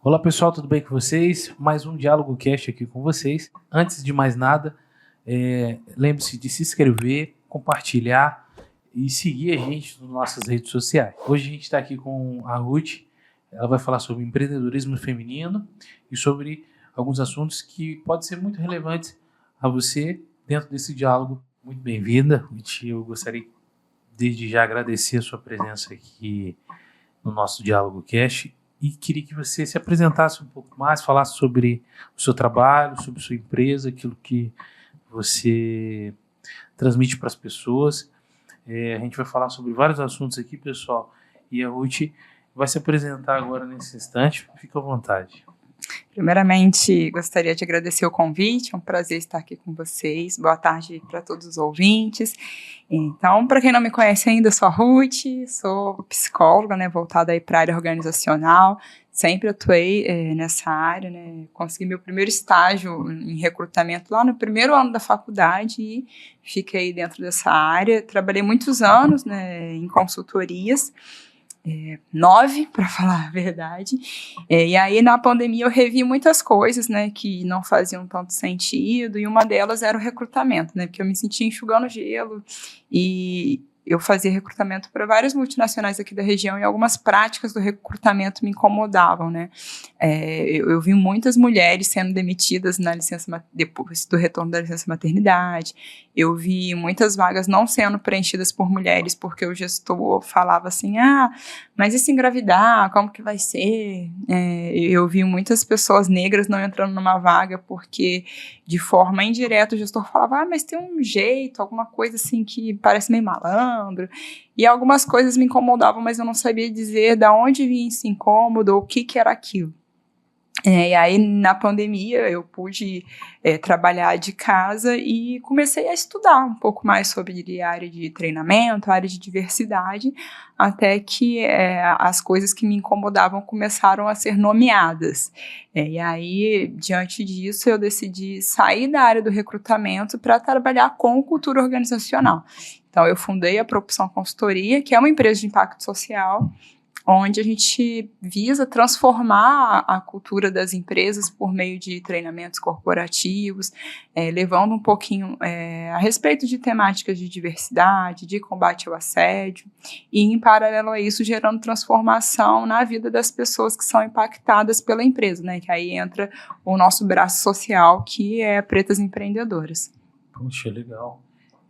Olá pessoal, tudo bem com vocês? Mais um Diálogo Cast aqui com vocês. Antes de mais nada, lembre-se de se inscrever, compartilhar e seguir a gente nas nossas redes sociais. Hoje a gente está aqui com a Ruth, ela vai falar sobre empreendedorismo feminino e sobre alguns assuntos que podem ser muito relevantes a você dentro desse diálogo. Muito bem-vinda, Ruth. Eu gostaria desde já agradecer a sua presença aqui no nosso Diálogo Cast. E queria que você se apresentasse um pouco mais, falasse sobre o seu trabalho, sobre sua empresa, aquilo que você transmite para as pessoas. A gente vai falar sobre vários assuntos aqui, pessoal, e a Ruth vai se apresentar agora nesse instante. Fica à vontade. Primeiramente, gostaria de agradecer o convite, é um prazer estar aqui com vocês. Boa tarde para todos os ouvintes. Então, para quem não me conhece ainda, eu sou a Ruth, sou psicóloga, voltada para a área organizacional. Sempre atuei nessa área, consegui meu primeiro estágio em recrutamento lá no primeiro ano da faculdade e fiquei dentro dessa área. Trabalhei muitos anos em consultorias, 9, para falar a verdade, e aí na pandemia eu revi muitas coisas, que não faziam tanto sentido, e uma delas era o recrutamento, porque eu me sentia enxugando gelo, e eu fazia recrutamento para várias multinacionais aqui da região, e algumas práticas do recrutamento me incomodavam, eu vi muitas mulheres sendo demitidas na licença, depois do retorno da licença maternidade, eu vi muitas vagas não sendo preenchidas por mulheres, porque o gestor falava assim, mas e se engravidar, como que vai ser? Eu vi muitas pessoas negras não entrando numa vaga, porque de forma indireta o gestor falava, mas tem um jeito, alguma coisa assim que parece meio malandro, e algumas coisas me incomodavam, mas eu não sabia dizer de onde vinha esse incômodo, ou o que era aquilo. E aí, na pandemia, eu pude trabalhar de casa e comecei a estudar um pouco mais sobre a área de treinamento, a área de diversidade, até que as coisas que me incomodavam começaram a ser nomeadas. E aí, diante disso, eu decidi sair da área do recrutamento para trabalhar com cultura organizacional. Então, eu fundei a Propulsão Consultoria, que é uma empresa de impacto social, onde a gente visa transformar a cultura das empresas por meio de treinamentos corporativos, levando um pouquinho a respeito de temáticas de diversidade, de combate ao assédio, e em paralelo a isso gerando transformação na vida das pessoas que são impactadas pela empresa, que aí entra o nosso braço social, que é Pretas Empreendedoras. Puxa, legal.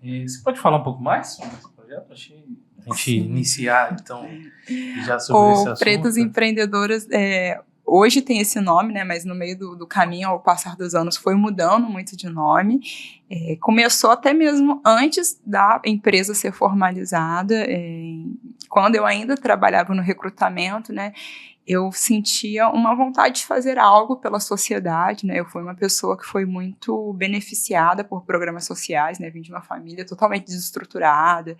Você pode falar um pouco mais sobre esse projeto? Achei a gente iniciar, então, já sobre esse assunto. Pretas Empreendedoras, hoje tem esse nome, mas no meio do caminho, ao passar dos anos, foi mudando muito de nome. Começou até mesmo antes da empresa ser formalizada, quando eu ainda trabalhava no recrutamento, eu sentia uma vontade de fazer algo pela sociedade, eu fui uma pessoa que foi muito beneficiada por programas sociais, vim de uma família totalmente desestruturada,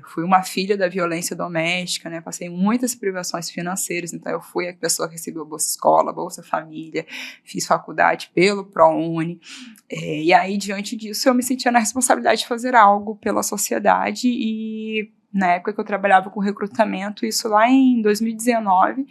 fui uma filha da violência doméstica, passei muitas privações financeiras, então eu fui a pessoa que recebeu Bolsa Escola, Bolsa Família, fiz faculdade pelo ProUni, e aí diante disso eu me sentia na responsabilidade de fazer algo pela sociedade. E na época que eu trabalhava com recrutamento, isso lá em 2019,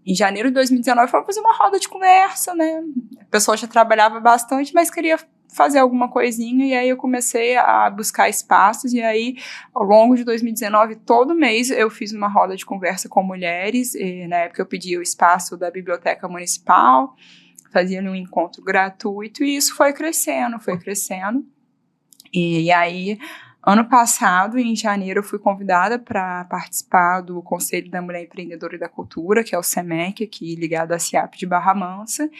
em janeiro de 2019, eu falei, fazer uma roda de conversa, A pessoa já trabalhava bastante, mas queria fazer alguma coisinha, e aí eu comecei a buscar espaços, e aí, ao longo de 2019, todo mês eu fiz uma roda de conversa com mulheres, e na época eu pedi o espaço da Biblioteca Municipal, fazia um encontro gratuito, e isso foi crescendo, e aí, ano passado, em janeiro, eu fui convidada para participar do Conselho da Mulher Empreendedora e da Cultura, que é o CEMEC, aqui ligado à CIAP de Barra Mansa,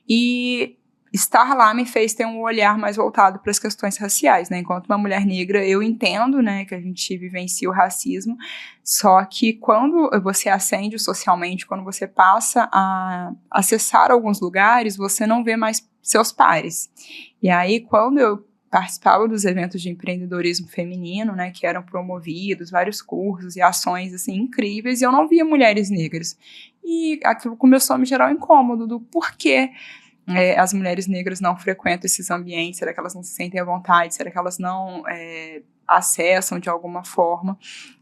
e estar lá me fez ter um olhar mais voltado para as questões raciais, né? Enquanto uma mulher negra, eu entendo, né, que a gente vivencia o racismo, só que quando você ascende socialmente, quando você passa a acessar alguns lugares, você não vê mais seus pares. E aí, quando eu participava dos eventos de empreendedorismo feminino, né, que eram promovidos, vários cursos e ações, assim, incríveis, e eu não via mulheres negras. E aquilo começou a me gerar um incômodo do porquê as mulheres negras não frequentam esses ambientes, será que elas não se sentem à vontade, será que elas não acessam de alguma forma?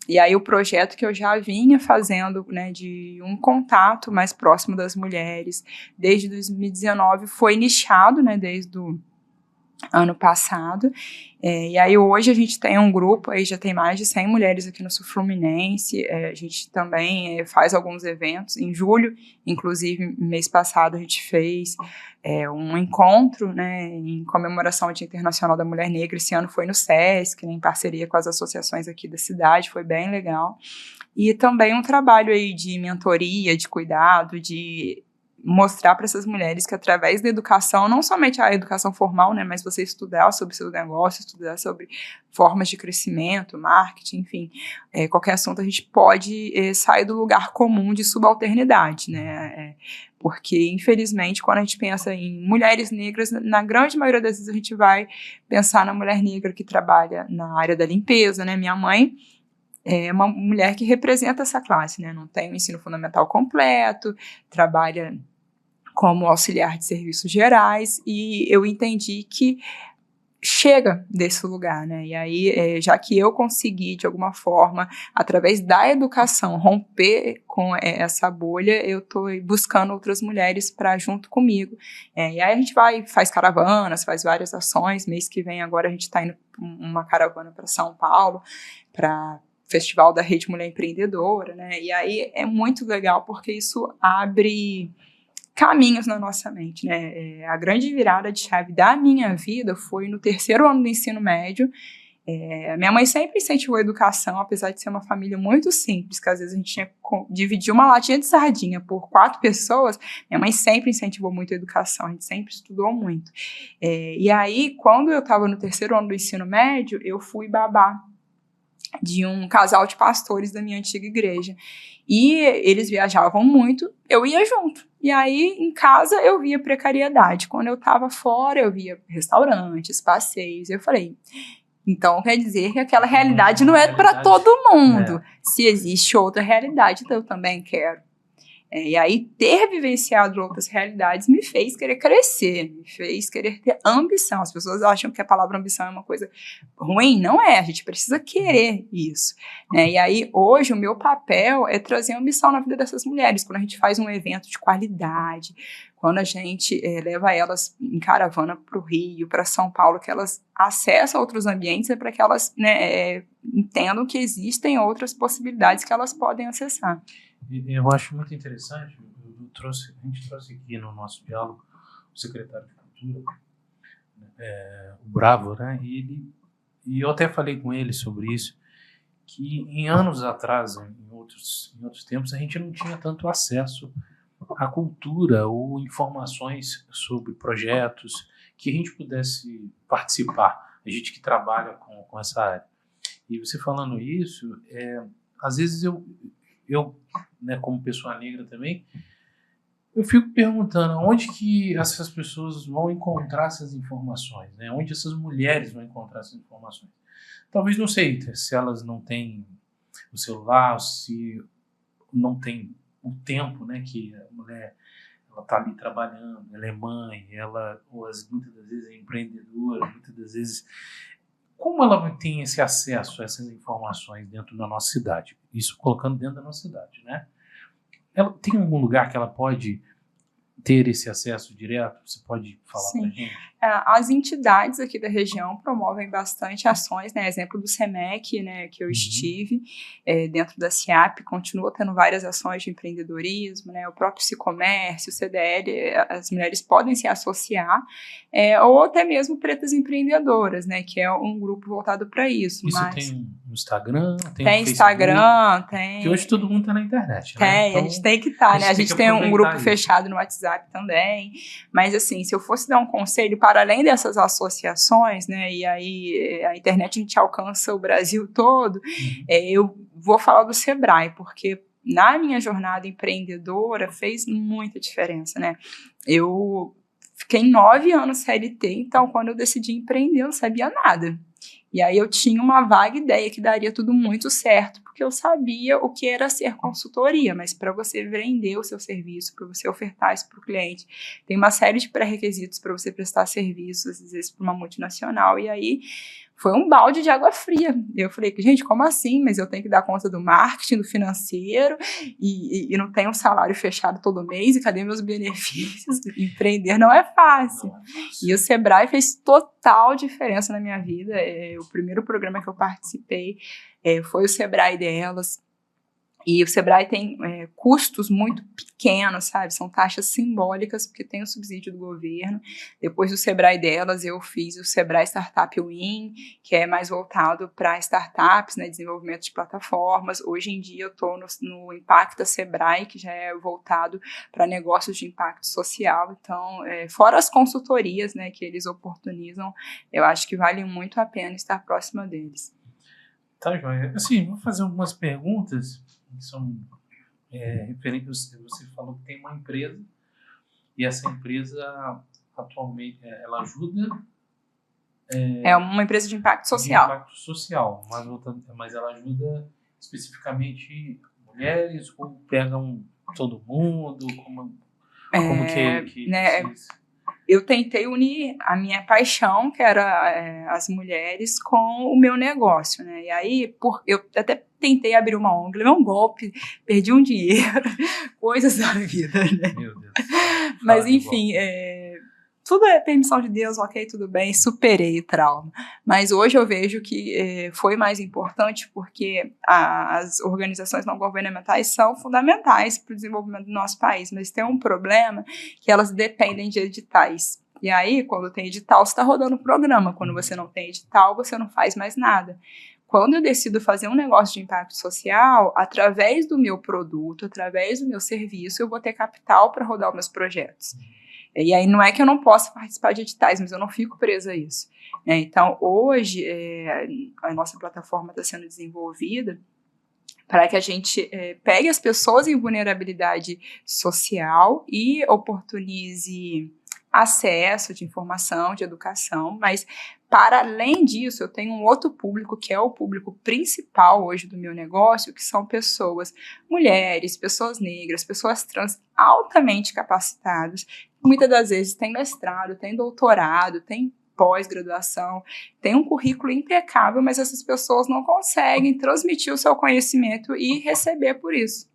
E aí o projeto que eu já vinha fazendo, né, de um contato mais próximo das mulheres, desde 2019, foi nichado, né, desde o ano passado, e aí hoje a gente tem um grupo, aí já tem mais de 100 mulheres aqui no Sul Fluminense, a gente também faz alguns eventos, em julho, inclusive mês passado a gente fez um encontro, né, em comemoração ao Dia Internacional da Mulher Negra, esse ano foi no SESC, né, em parceria com as associações aqui da cidade, foi bem legal, e também um trabalho aí de mentoria, de cuidado, de mostrar para essas mulheres que através da educação, não somente a educação formal, né, mas você estudar sobre seu negócio, estudar sobre formas de crescimento, marketing, enfim, qualquer assunto a gente pode sair do lugar comum de subalternidade, né, porque infelizmente quando a gente pensa em mulheres negras, na grande maioria das vezes a gente vai pensar na mulher negra que trabalha na área da limpeza, né, minha mãe é uma mulher que representa essa classe, né, não tem o ensino fundamental completo, trabalha como auxiliar de serviços gerais, e eu entendi que chega desse lugar, né, e aí, já que eu consegui, de alguma forma, através da educação, romper com essa bolha, eu estou buscando outras mulheres para junto comigo, e aí a gente faz caravanas, faz várias ações, mês que vem agora a gente está indo uma caravana para São Paulo, para Festival da Rede Mulher Empreendedora, né, e aí é muito legal, porque isso abre caminhos na nossa mente, né? A grande virada de chave da minha vida foi no 3º ano do ensino médio. Minha mãe sempre incentivou a educação, apesar de ser uma família muito simples, que às vezes a gente tinha que dividir uma latinha de sardinha por 4 pessoas, minha mãe sempre incentivou muito a educação, a gente sempre estudou muito. E aí, quando eu estava no 3º ano do ensino médio, eu fui babá de um casal de pastores da minha antiga igreja. E eles viajavam muito, eu ia junto. E aí, em casa, eu via precariedade. Quando eu estava fora, eu via restaurantes, passeios. Eu falei, então quer dizer que aquela realidade não é para todo mundo. Se existe outra realidade, então eu também quero. E aí, ter vivenciado outras realidades me fez querer crescer, me fez querer ter ambição. As pessoas acham que a palavra ambição é uma coisa ruim, não é, a gente precisa querer isso, né? E aí, hoje, o meu papel é trazer ambição na vida dessas mulheres, quando a gente faz um evento de qualidade, quando a gente leva elas em caravana para o Rio, para São Paulo, que elas acessam outros ambientes, é para que elas, né, entendam que existem outras possibilidades que elas podem acessar. Eu acho muito interessante, a gente trouxe aqui no nosso diálogo o secretário de Cultura, o Bravo, né? E eu até falei com ele sobre isso, que em anos atrás, em outros tempos, a gente não tinha tanto acesso à cultura ou informações sobre projetos que a gente pudesse participar, a gente que trabalha com essa área. E você falando isso, às vezes eu, né, como pessoa negra também, eu fico perguntando onde que essas pessoas vão encontrar essas informações, né? Onde essas mulheres vão encontrar essas informações. Talvez, não sei, se elas não têm o celular, se não tem o tempo, né, que a mulher está ali trabalhando, ela é mãe, muitas das vezes é empreendedora, muitas das vezes... Como ela tem esse acesso a essas informações dentro da nossa cidade? Isso colocando dentro da nossa cidade, né? Ela tem algum lugar que ela pode ter esse acesso direto? Você pode falar para a gente? As entidades aqui da região promovem bastante ações, né? Exemplo do SEMEC, né, que eu estive, dentro da CIAP, continua tendo várias ações de empreendedorismo, né? O próprio Sicomércio, o CDL, as mulheres podem se associar, ou até mesmo Pretas Empreendedoras, né, que é um grupo voltado para isso. Isso mas... tem um Instagram, tem Tem o Instagram, Facebook, tem. que hoje todo mundo tá na internet, Tem, né? Então, a gente tem que estar, né? A gente tem um grupo fechado no WhatsApp também. Mas, assim, se eu fosse dar um conselho, para além dessas associações, né? E aí a internet a gente alcança o Brasil todo, eu vou falar do Sebrae, porque na minha jornada empreendedora fez muita diferença, né? Eu fiquei 9 anos CLT, então quando eu decidi empreender eu não sabia nada. E aí eu tinha uma vaga ideia que daria tudo muito certo, porque eu sabia o que era ser consultoria, mas para você vender o seu serviço, para você ofertar isso para o cliente, tem uma série de pré-requisitos para você prestar serviços, às vezes para uma multinacional, e aí foi um balde de água fria. Eu falei, gente, como assim? Mas eu tenho que dar conta do marketing, do financeiro, e não tenho um salário fechado todo mês, e cadê meus benefícios? Empreender não é fácil. E o Sebrae fez total diferença na minha vida. O primeiro programa que eu participei foi o Sebrae Delas. E o Sebrae tem custos muito pequenos, sabe? São taxas simbólicas, porque tem o subsídio do governo. Depois do Sebrae Delas, eu fiz o Sebrae Startup Win, que é mais voltado para startups, né, desenvolvimento de plataformas. Hoje em dia eu estou no Impacta Sebrae, que já é voltado para negócios de impacto social. Então, fora as consultorias, né, que eles oportunizam, eu acho que vale muito a pena estar próxima deles. Tá, joia. Assim, vou fazer algumas perguntas que são referentes. Você falou que tem uma empresa e essa empresa atualmente ela ajuda. É uma empresa de impacto social. De impacto social, mas ela ajuda especificamente mulheres ou pegam todo mundo? Como que né, vocês... Eu tentei unir a minha paixão, que era as mulheres, com o meu negócio, né? E aí, eu até tentei abrir uma ONG, levei um golpe, perdi um dinheiro, coisas da vida, né? Meu Deus. Mas, enfim, tudo é permissão de Deus, ok, tudo bem, superei o trauma. Mas hoje eu vejo que foi mais importante porque as organizações não governamentais são fundamentais para o desenvolvimento do nosso país, mas tem um problema que elas dependem de editais. E aí, quando tem edital, você está rodando o programa. Quando você não tem edital, você não faz mais nada. Quando eu decido fazer um negócio de impacto social, através do meu produto, através do meu serviço, eu vou ter capital para rodar os meus projetos. E aí não é que eu não possa participar de editais, mas eu não fico presa a isso. Então, hoje, a nossa plataforma está sendo desenvolvida para que a gente pegue as pessoas em vulnerabilidade social e oportunize acesso de informação, de educação, mas para além disso, eu tenho um outro público que é o público principal hoje do meu negócio, que são pessoas, mulheres, pessoas negras, pessoas trans altamente capacitadas, muitas das vezes têm mestrado, têm doutorado, têm pós-graduação, tem um currículo impecável, mas essas pessoas não conseguem transmitir o seu conhecimento e receber por isso.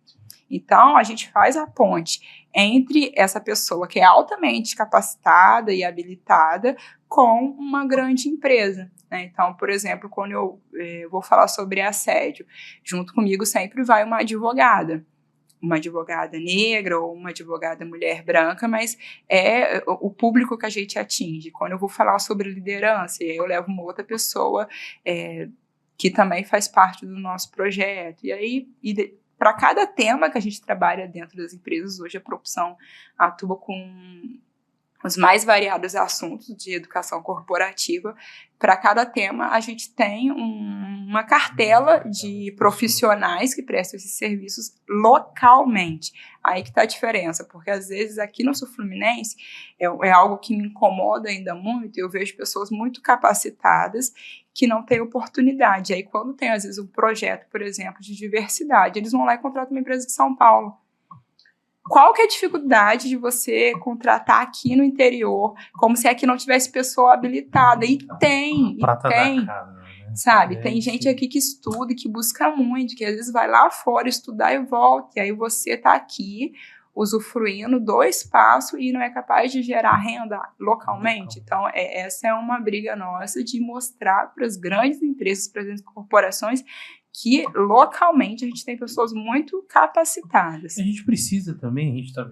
Então, a gente faz a ponte entre essa pessoa que é altamente capacitada e habilitada com uma grande empresa, né? Então, por exemplo, quando eu vou falar sobre assédio, junto comigo sempre vai uma advogada negra ou uma advogada mulher branca, mas é o público que a gente atinge. Quando eu vou falar sobre liderança, eu levo uma outra pessoa que também faz parte do nosso projeto. E aí, para cada tema que a gente trabalha dentro das empresas, hoje a Propulsão atua com os mais variados assuntos de educação corporativa. Para cada tema, a gente tem uma cartela de profissionais que prestam esses serviços localmente. Aí que está a diferença, porque às vezes aqui no Sul Fluminense é algo que me incomoda ainda muito. Eu vejo pessoas muito capacitadas que não têm oportunidade. Aí quando tem às vezes um projeto, por exemplo, de diversidade, eles vão lá e contratam uma empresa de São Paulo. Qual que é a dificuldade de você contratar aqui no interior, como se aqui não tivesse pessoa habilitada? E tem, sabe? Tem gente aqui que estuda e que busca muito, que às vezes vai lá fora estudar e volta, e aí você está aqui usufruindo do espaço e não é capaz de gerar renda localmente. Então, essa é uma briga nossa de mostrar para as grandes empresas, para as grandes corporações, que localmente a gente tem pessoas muito capacitadas. A gente precisa também, a gente está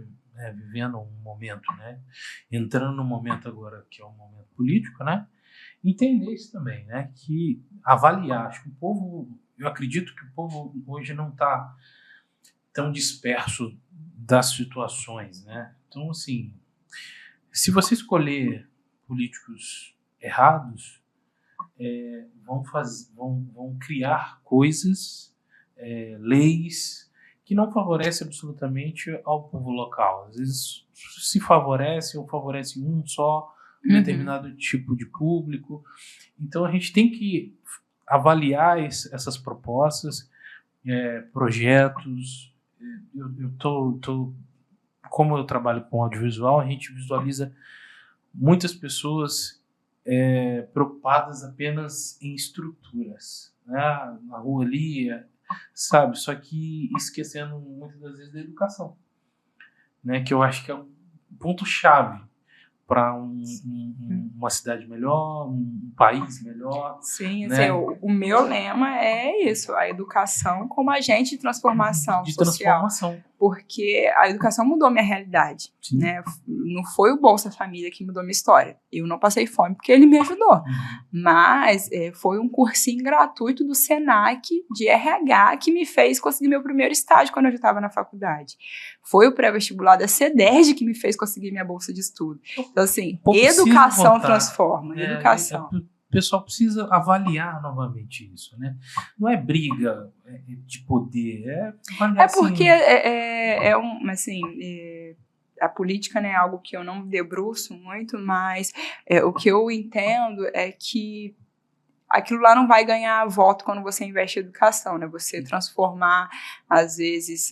vivendo um momento, né? Entrando num momento agora que é um momento político, né? entender isso também, né? Que avaliar. Acho que eu acredito que o povo hoje não está tão disperso das situações, né? Então, assim, se você escolher políticos errados, vão criar coisas, leis que não favorecem absolutamente ao povo local. Às vezes se favorece ou favorece um só, um determinado tipo de público. Então a gente tem que avaliar essas propostas, projetos. Como eu trabalho com audiovisual, a gente visualiza muitas pessoas preocupadas apenas em estruturas, né? Na rua ali, sabe? Só que esquecendo muitas das vezes da educação, né? Que eu acho que é um ponto-chave para uma cidade melhor, um país melhor. Sim, né? assim, o meu lema é isso, a educação como agente de transformação social. Porque a educação mudou minha realidade, né? Não foi o Bolsa Família que mudou minha história. Eu não passei fome porque ele me ajudou. Mas foi um cursinho gratuito do Senac de RH que me fez conseguir meu primeiro estágio quando eu já estava na faculdade. Foi o pré-vestibular da CEDERJ que me fez conseguir minha bolsa de estudo. Então, assim, educação transforma. Educação. O pessoal precisa avaliar novamente isso, né? Não é briga de poder, avaliar porque a política, né, é algo que eu não me debruço muito, mas o que eu entendo é que aquilo lá não vai ganhar voto quando você investe em educação, né? Você transformar, às vezes,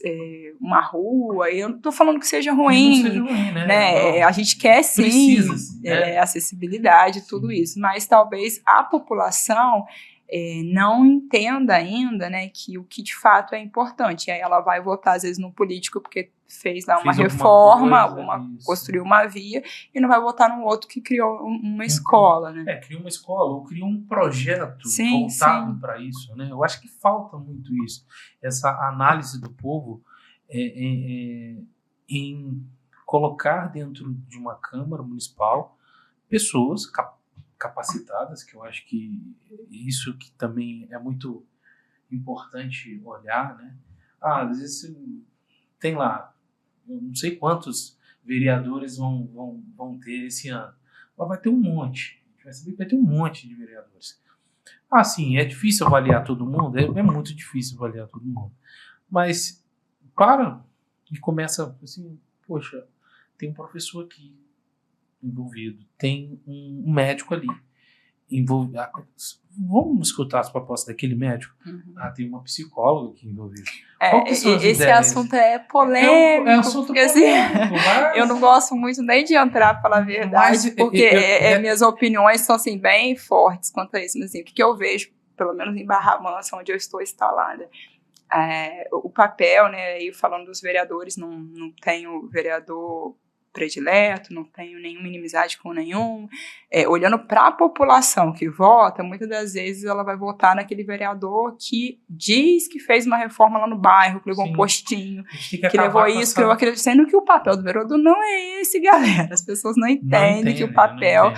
uma rua, e eu não estou falando que seja ruim, não seja ruim, né? A gente quer sim precisa, acessibilidade, tudo isso, mas talvez a população não entenda ainda, né, que o que de fato é importante. E aí ela vai votar, às vezes, no político porque fez lá uma reforma, construiu uma via, e não vai votar no outro que criou uma escola, né? Criou uma escola, ou criou um projeto voltado para isso, né? Eu acho que falta muito isso, essa análise do povo em colocar dentro de uma Câmara Municipal pessoas capacitadas, que eu acho que isso que também é muito importante olhar, né? Às vezes tem lá, eu não sei quantos vereadores vão ter esse ano, mas vai ter um monte, a gente vai saber que vai ter um monte de vereadores. Sim, é difícil avaliar todo mundo, é muito difícil avaliar todo mundo, mas para e começa assim, poxa, tem um professor aqui envolvido, tem um médico ali envolvido. Vamos escutar as propostas daquele médico? Tem uma psicóloga aqui envolvida. Esse assunto é polêmico. Assunto porque, polêmico, mas... eu não gosto muito nem de entrar para falar a verdade, porque minhas opiniões são assim, bem fortes quanto a isso. Mas, assim, o que eu vejo, pelo menos em Barra Mansa, onde eu estou instalada, o papel, né, aí falando dos vereadores, não tenho vereador predileto, não tenho nenhuma inimizade com nenhum. Olhando para a população que vota, muitas das vezes ela vai votar naquele vereador que diz que fez uma reforma lá no bairro, que levou um postinho, que levou isso, que levou aquilo, sendo que o papel do vereador não é esse, galera. As pessoas não entendem que o papel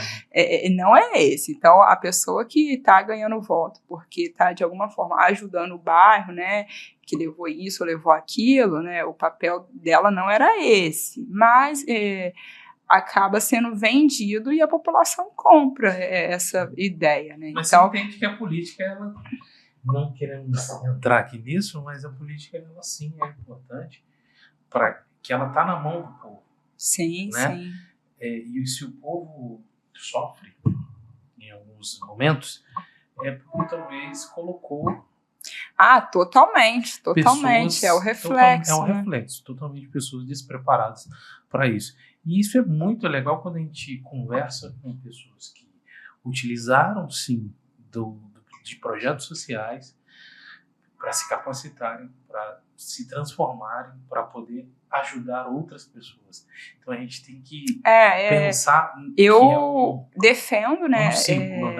não é esse. Então, a pessoa que está ganhando voto porque está, de alguma forma, ajudando o bairro, né, que levou isso, levou aquilo, né, o papel dela não era esse, mas acaba sendo vendido e a população compra essa ideia, né? Mas então, você entende que a política, ela, não queremos entrar aqui nisso, mas a política, ela sim é importante, para que ela está na mão do povo. Sim, né? sim. E se o povo sofre em alguns momentos, é porque talvez colocou totalmente. Pessoas, é o reflexo. É um reflexo, totalmente pessoas despreparadas para isso. E isso é muito legal quando a gente conversa com pessoas que utilizaram, sim, de projetos sociais para se capacitarem, para se transformarem, para poder ajudar outras pessoas. Então a gente tem que pensar eu defendo, né, símbolo,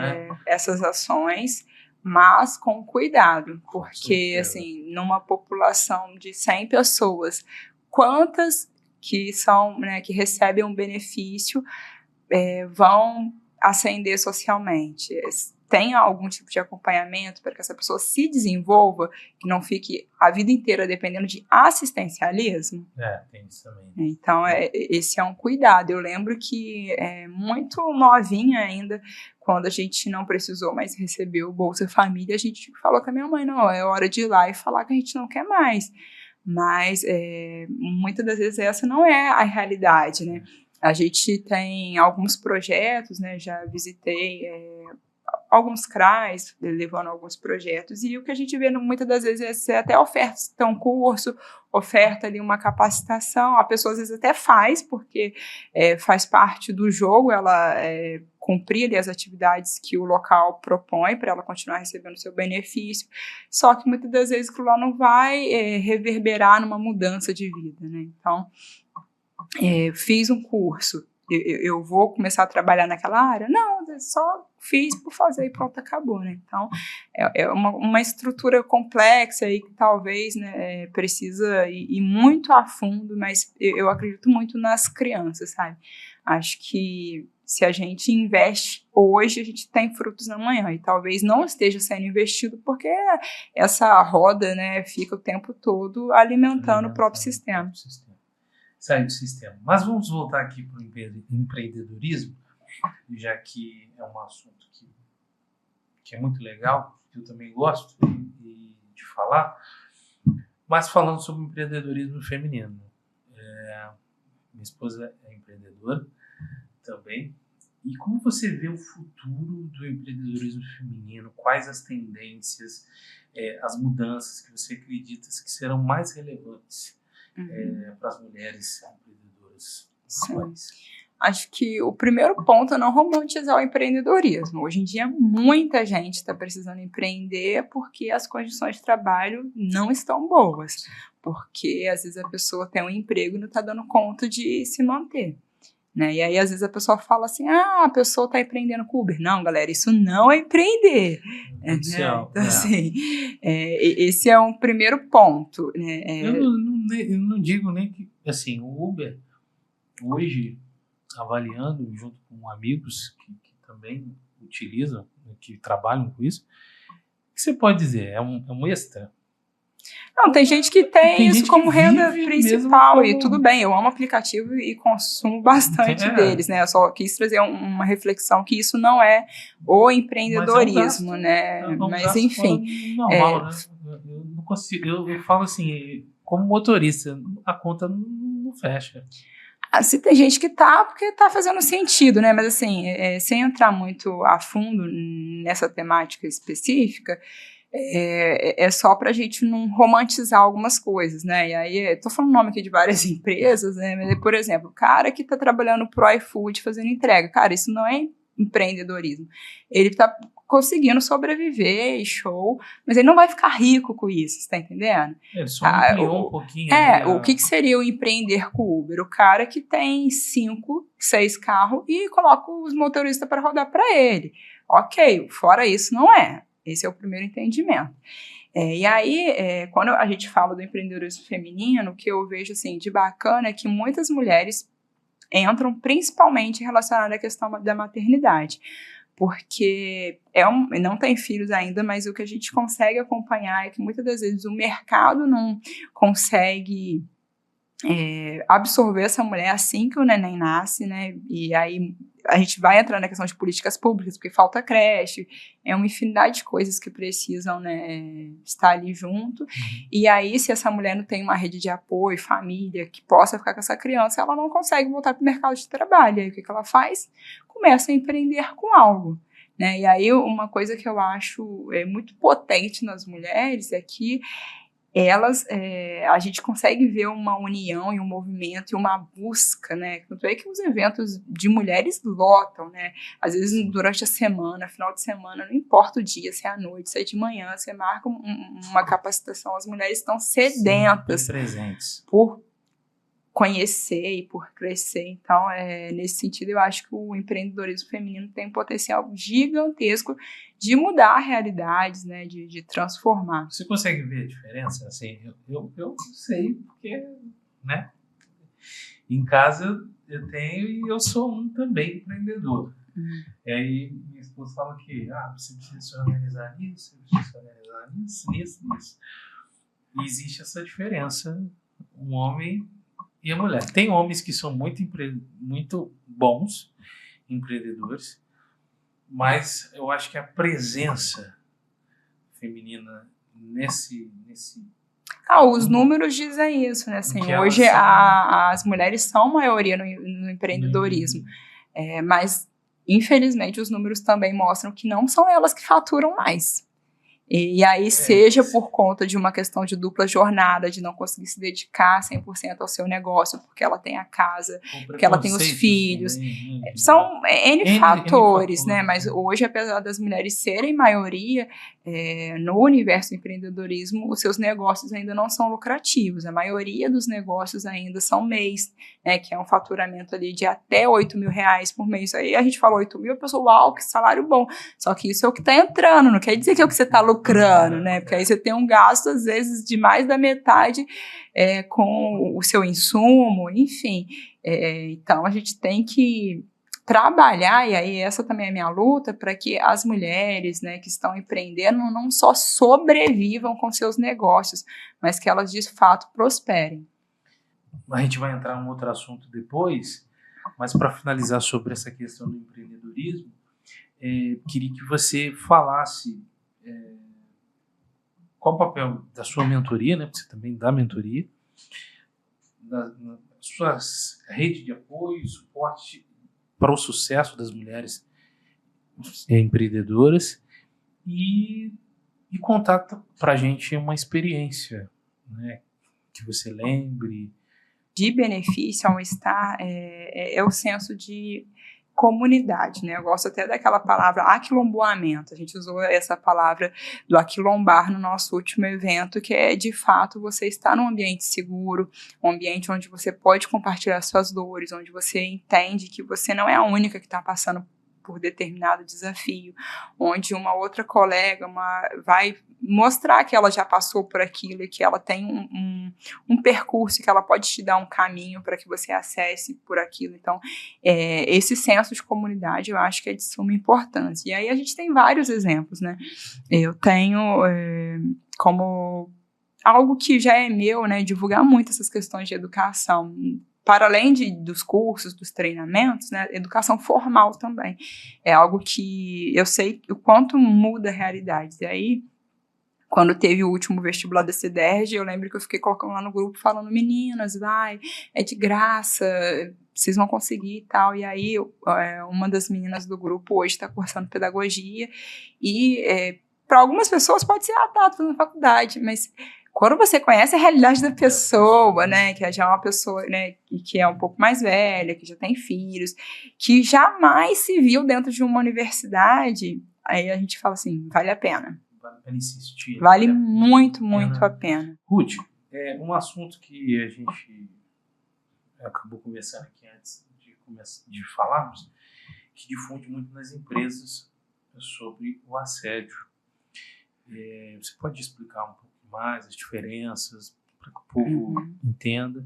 essas ações, mas com cuidado, porque assim, numa população de 100 pessoas, quantas que são, né, que recebem um benefício vão ascender socialmente, tenha algum tipo de acompanhamento para que essa pessoa se desenvolva, que não fique a vida inteira dependendo de assistencialismo. Tem isso também. Então, esse é um cuidado. Eu lembro que muito novinha ainda, quando a gente não precisou mais receber o Bolsa Família, a gente falou com a minha mãe, não, é hora de ir lá e falar que a gente não quer mais. Mas, muitas das vezes, essa não é a realidade, né? A gente tem alguns projetos, né? Já visitei alguns CRAs, levando alguns projetos, e o que a gente vê muitas das vezes é até oferta um curso, oferta ali uma capacitação, a pessoa às vezes até faz, porque faz parte do jogo, ela cumprir ali as atividades que o local propõe para ela continuar recebendo seu benefício, só que muitas das vezes aquilo lá não vai reverberar numa mudança de vida, né? Então, fiz um curso, eu vou começar a trabalhar naquela área? Não, só fiz por fazer e pronto, acabou, né? Então, é uma estrutura complexa aí que talvez, né, precisa ir muito a fundo, mas eu acredito muito nas crianças, sabe? Acho que se a gente investe hoje, a gente tem frutos na manhã, e talvez não esteja sendo investido porque essa roda, né, fica o tempo todo alimentando o próprio sistema. Sai do sistema. Mas vamos voltar aqui para o empreendedorismo, já que é um assunto que é muito legal, que eu também gosto de falar, mas falando sobre empreendedorismo feminino. Minha esposa é empreendedora também. E como você vê o futuro do empreendedorismo feminino? Quais as tendências, as mudanças que você acredita que serão mais relevantes para as mulheres empreendedoras? Acho que o primeiro ponto é não romantizar o empreendedorismo. Hoje em dia, muita gente está precisando empreender porque as condições de trabalho não estão boas. Porque, às vezes, a pessoa tem um emprego e não está dando conta de se manter. Né? E aí, às vezes, a pessoa fala assim, a pessoa está empreendendo com Uber. Não, galera, isso não é empreender. Né? Então, assim, esse é um primeiro ponto. Né? Eu não digo nem que, assim, o Uber, hoje, avaliando junto com amigos que também utilizam, que trabalham com isso, o que você pode dizer? É um extra? Não, tem gente que tem isso como renda principal, e tudo bem, eu amo aplicativo e consumo bastante deles, né? Eu só quis trazer uma reflexão que isso não é o empreendedorismo, né? Mas enfim. Normal, né? Eu não consigo, eu falo assim, como motorista, a conta não fecha. Se tem gente que tá, porque tá fazendo sentido, né? Mas assim, sem entrar muito a fundo nessa temática específica, é só pra gente não romantizar algumas coisas, né? E aí, tô falando o nome aqui de várias empresas, né? Mas, por exemplo, o cara que tá trabalhando pro iFood fazendo entrega, cara, isso não é empreendedorismo. Ele tá conseguindo sobreviver, show, mas ele não vai ficar rico com isso, você tá entendendo? Ele só ampliou um pouquinho. O que seria o empreender com o Uber? O cara que tem 5, 6 carros e coloca os motoristas para rodar para ele. Ok, fora isso não é. Esse é o primeiro entendimento. E aí, quando a gente fala do empreendedorismo feminino, o que eu vejo assim, de bacana é que muitas mulheres entram principalmente relacionadas à questão da maternidade, porque não tem filhos ainda, mas o que a gente consegue acompanhar é que muitas das vezes o mercado não consegue absorver essa mulher assim que o neném nasce, né? E aí a gente vai entrar na questão de políticas públicas, porque falta creche, uma infinidade de coisas que precisam, né, estar ali junto. E aí, se essa mulher não tem uma rede de apoio, família, que possa ficar com essa criança, ela não consegue voltar para o mercado de trabalho. E aí, o que ela faz? Começa a empreender com algo. Né? E aí, uma coisa que eu acho muito potente nas mulheres é que elas, a gente consegue ver uma união e um movimento e uma busca, né? Tanto é que os eventos de mulheres lotam, né? Às vezes durante a semana, final de semana, não importa o dia, se é à noite, se é de manhã, você marca uma capacitação, as mulheres estão sedentas por conhecer e por crescer. Então, nesse sentido, eu acho que o empreendedorismo feminino tem um potencial gigantesco de mudar realidades, né, de transformar. Você consegue ver a diferença? Assim, eu sei porque, né, em casa eu tenho e eu sou também empreendedor. E aí minha esposa fala que você precisa se organizar nisso, você precisa se organizar nisso. E existe essa diferença, um homem e a mulher. Tem homens que são muito bons empreendedores, mas eu acho que a presença feminina nesse os números dizem isso, né? Assim, que hoje elas são- as mulheres são maioria no empreendedorismo, mas infelizmente os números também mostram que não são elas que faturam mais. E aí, seja por conta de uma questão de dupla jornada, de não conseguir se dedicar 100% ao seu negócio, porque ela tem a casa, porque ela tem os filhos. São N fatores, né? Mas hoje, apesar das mulheres serem maioria, no universo do empreendedorismo, os seus negócios ainda não são lucrativos. A maioria dos negócios ainda são mês, né? Que é um faturamento ali de até R$8.000 por mês. Aí a gente fala 8 mil, a pessoa, uau, que salário bom. Só que isso é o que está entrando, não quer dizer que é o que você está lucrando, né? Porque aí você tem um gasto, às vezes, de mais da metade com o seu insumo, enfim. Então, a gente tem que trabalhar, e aí essa também é a minha luta, para que as mulheres, né, que estão empreendendo não só sobrevivam com seus negócios, mas que elas, de fato, prosperem. A gente vai entrar em um outro assunto depois, mas para finalizar sobre essa questão do empreendedorismo, queria que você falasse qual o papel da sua mentoria, né? Porque você também dá mentoria, na sua rede de apoio, suporte para o sucesso das mulheres empreendedoras e contar para a gente uma experiência, né? Que você lembre. De benefício ao estar é o senso de comunidade, né? Eu gosto até daquela palavra aquilomboamento. A gente usou essa palavra do aquilombar no nosso último evento, que é, de fato, você estar num ambiente seguro, um ambiente onde você pode compartilhar suas dores, onde você entende que você não é a única que está passando por determinado desafio, onde uma outra colega vai mostrar que ela já passou por aquilo e que ela tem um percurso, que ela pode te dar um caminho para que você acesse por aquilo. Então, esse senso de comunidade eu acho que é de suma importância. E aí a gente tem vários exemplos, né? Eu tenho como algo que já é meu, né, divulgar muito essas questões de educação, para além dos cursos, dos treinamentos, né, educação formal também. É algo que eu sei o quanto muda a realidade. E aí, quando teve o último vestibular da CEDERJ, eu lembro que eu fiquei colocando lá no grupo, falando, meninas, vai, é de graça, vocês vão conseguir e tal. E aí, uma das meninas do grupo hoje está cursando pedagogia e para algumas pessoas pode ser, tá fazendo faculdade, mas quando você conhece a realidade da pessoa, né, que já é uma pessoa, né, que é um pouco mais velha, que já tem filhos, que jamais se viu dentro de uma universidade, aí a gente fala assim, vale a pena. Vale a pena insistir. Vale muito, muito a pena. Ruth, um assunto que a gente acabou conversando aqui antes de falarmos, que difunde muito nas empresas sobre o assédio. Você pode explicar um pouco mais as diferenças para que o povo entenda?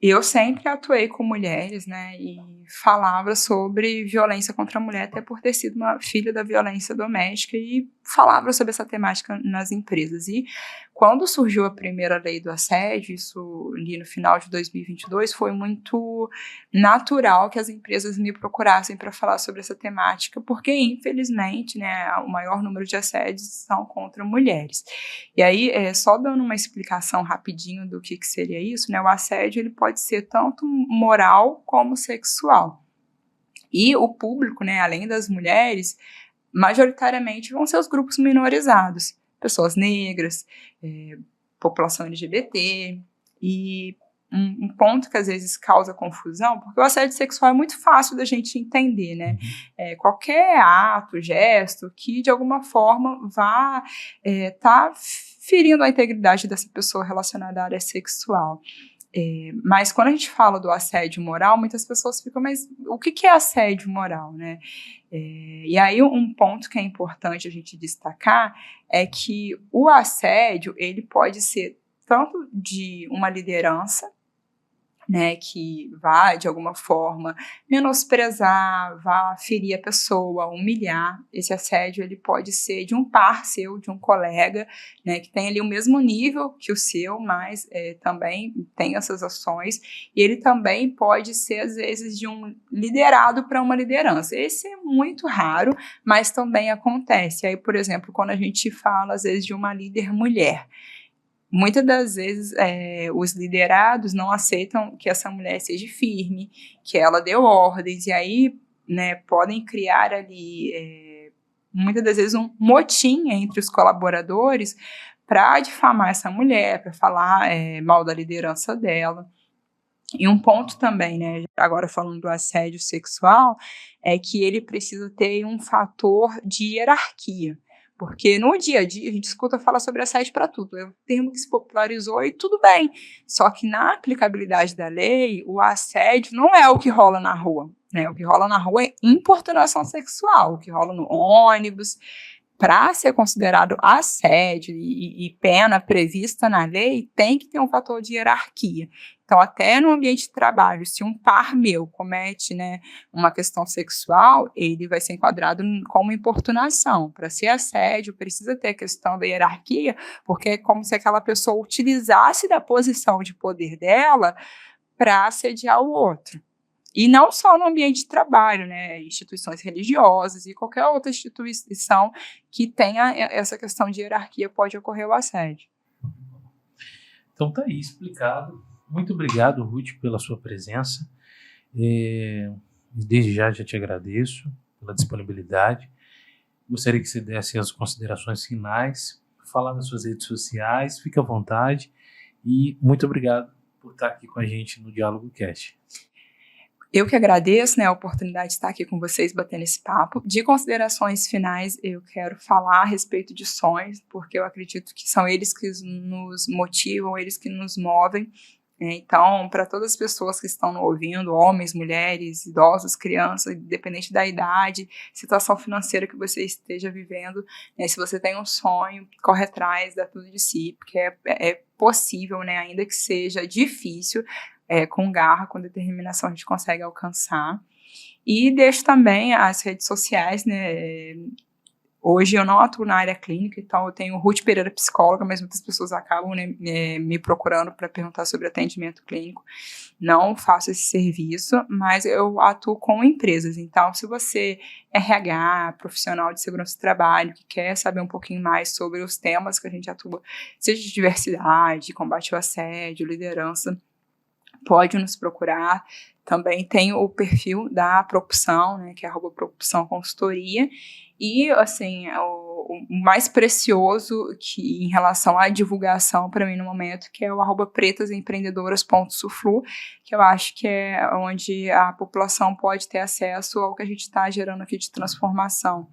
Eu sempre atuei com mulheres, né, e falava sobre violência contra a mulher, até por ter sido uma filha da violência doméstica, e falava sobre essa temática nas empresas. E quando surgiu a primeira lei do assédio, isso ali no final de 2022, foi muito natural que as empresas me procurassem para falar sobre essa temática, porque, infelizmente, né, o maior número de assédios são contra mulheres. E aí, só dando uma explicação rapidinho do que seria isso, né, o assédio ele pode ser tanto moral como sexual. E o público, né, além das mulheres, majoritariamente vão ser os grupos minorizados, pessoas negras, população LGBT, e um ponto que às vezes causa confusão, porque o assédio sexual é muito fácil da gente entender, né? Qualquer ato, gesto que de alguma forma vá tá ferindo a integridade dessa pessoa relacionada à área sexual. Mas quando a gente fala do assédio moral, muitas pessoas ficam, mas o que é assédio moral, né? E aí um ponto que é importante a gente destacar é que o assédio, ele pode ser tanto de uma liderança, né, que vá, de alguma forma, menosprezar, vá ferir a pessoa, humilhar. Esse assédio ele pode ser de um par seu, de um colega, né, que tem ali o mesmo nível que o seu, mas também tem essas ações, e ele também pode ser, às vezes, de um liderado para uma liderança. Esse é muito raro, mas também acontece. Aí, por exemplo, quando a gente fala, às vezes, de uma líder mulher, muitas das vezes os liderados não aceitam que essa mulher seja firme, que ela dê ordens, e aí, né, podem criar ali, muitas das vezes, um motim entre os colaboradores para difamar essa mulher, para falar mal da liderança dela. E um ponto também, né, agora falando do assédio sexual, é que ele precisa ter um fator de hierarquia. Porque no dia a dia a gente escuta falar sobre assédio para tudo. É um termo que se popularizou e tudo bem. Só que na aplicabilidade da lei, o assédio não é o que rola na rua, né? O que rola na rua é importunação sexual, o que rola no ônibus. Para ser considerado assédio e pena prevista na lei, tem que ter um fator de hierarquia. Então, até no ambiente de trabalho, se um par meu comete, né, uma questão sexual, ele vai ser enquadrado como importunação. Para ser assédio, precisa ter a questão da hierarquia, porque é como se aquela pessoa utilizasse da posição de poder dela para assediar o outro. E não só no ambiente de trabalho, né, instituições religiosas e qualquer outra instituição que tenha essa questão de hierarquia pode ocorrer o assédio. Então tá aí explicado. Muito obrigado, Ruth, pela sua presença. Desde já te agradeço pela disponibilidade. Gostaria que você desse as considerações finais, falar nas suas redes sociais, fique à vontade. E muito obrigado por estar aqui com a gente no Diálogo Cast. Eu que agradeço, né, a oportunidade de estar aqui com vocês batendo esse papo. De considerações finais, eu quero falar a respeito de sonhos, porque eu acredito que são eles que nos motivam, eles que nos movem. Então, para todas as pessoas que estão ouvindo, homens, mulheres, idosos, crianças, independente da idade, situação financeira que você esteja vivendo, né, se você tem um sonho, corre atrás, dá tudo de si, porque é possível, né, ainda que seja difícil, com garra, com determinação, a gente consegue alcançar. E deixo também as redes sociais, né? Hoje eu não atuo na área clínica, então eu tenho Ruth Pereira, psicóloga, mas muitas pessoas acabam, né, me procurando para perguntar sobre atendimento clínico. Não faço esse serviço, mas eu atuo com empresas. Então, se você é RH, profissional de segurança do trabalho, que quer saber um pouquinho mais sobre os temas que a gente atua, seja de diversidade, combate ao assédio, liderança, pode nos procurar. Também tem o perfil da Propulsão, né, que é @Propulsão Consultoria. E, assim, o mais precioso que, em relação à divulgação para mim no momento, que é o @pretasempreendedoras.suflu, que eu acho que é onde a população pode ter acesso ao que a gente está gerando aqui de transformação.